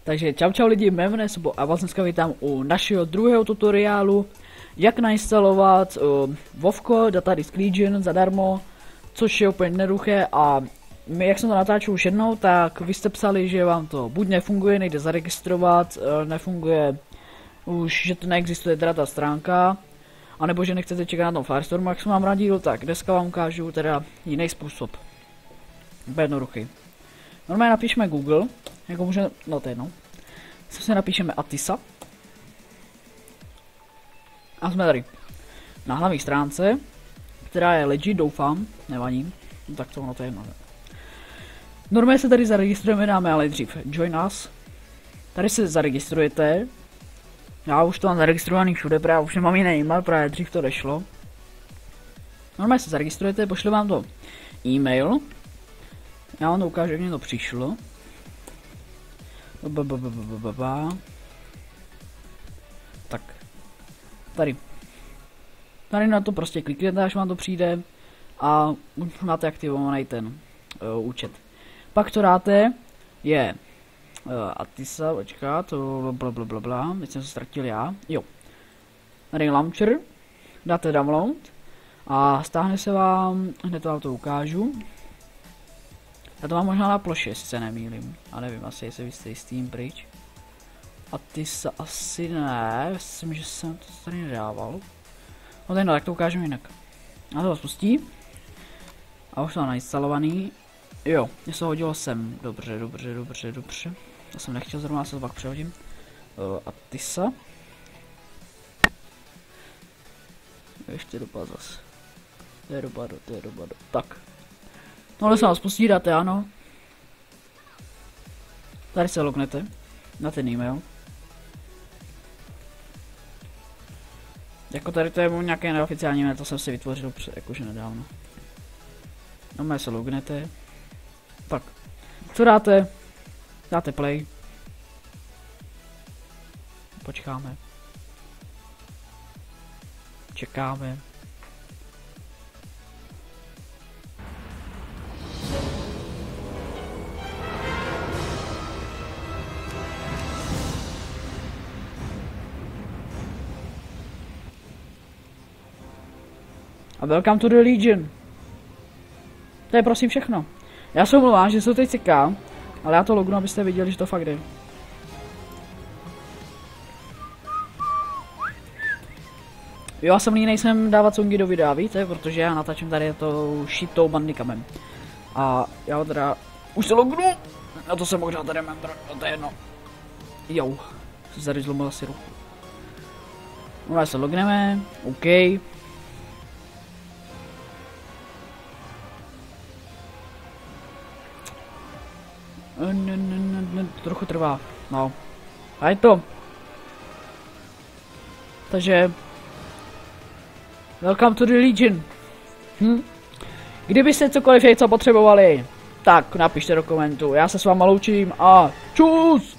Takže čau lidi, jmenuji se Bo a vás dneska vítám u našeho druhého tutoriálu, jak nainstalovat Vovko Datadisk Legion zadarmo, což je úplně jednoduché. A my, jak jsem to natáčel už jednou, tak vy jste psali, že vám to buď nefunguje, nejde zaregistrovat, nefunguje už, že to neexistuje teda ta stránka, anebo že nechcete čekat na tom Firestormu, jak jsem vám radil, tak dneska vám ukážu teda jiný způsob. Úplně jednoduchý. Normálně napíšeme Google, jako můžeme, no to je jedno. Si napíšeme Atisa. A jsme tady na hlavní stránce, která je legit, doufám, nevadí. No tak to ono to je jedno. Normálně se tady zaregistrujeme, dáme ale dřív Join Us. Tady se zaregistrujete. Já už to mám zaregistrovaný všude, právě už nemám jiný e-mail, právě dřív to nešlo. Normálně se zaregistrujete, pošle vám to e-mail. Já vám to ukážu, jak mě to přišlo. Tak. Tady na to prostě klikněte, až vám to přijde. A už máte aktivovaný ten účet. Pak to dáte je Atisa, počká, to blablabla, teď jsem se ztratil já. Jo. Tady launcher, dáte download a stáhne se vám, hned vám to ukážu. Já to mám možná na ploše, jestli se nemýlím. A nevím, asi jestli vy jste s tím pryč. Atisa asi ne, myslím, že jsem to tady nedával. No tak no, tak to ukážeme jinak. A to vás pustí. A už to mám nainstalovaný. Jo, mě se hodilo sem. Dobře. To jsem nechtěl, zrovna se to pak přehodím. Atisa. Ještě dopad zase. To je dopad. Tak. Tohle se vás pustí, dáte ano. Tady se lognete na ten e-mail. Jako tady to je můj nějaký neoficiální mail, to jsem si vytvořil jakože nedávno. No se lognete. Tak. Co dáte? Dáte play. Počkáme. Čekáme. A welcome to the Legion. To je prosím všechno. Já se omlouvám, že se to teď ciká, ale já to lognu, abyste viděli, že to fakt jde. Jo, já jsem líný nejsem dávat songy do videa, víte, protože já natáčím tady to šitou bandikamem. A já teda už se lognu, a to jsem mohl dát remember, a to je jedno. Jo, se tady zlomil asi ruku. No, se logneme, OK. Trochu trvá, no. A je to. Takže welcome to the Legion. Kdybyste cokoliv něco potřebovali, tak napište do komentu. Já se s váma loučím a čus!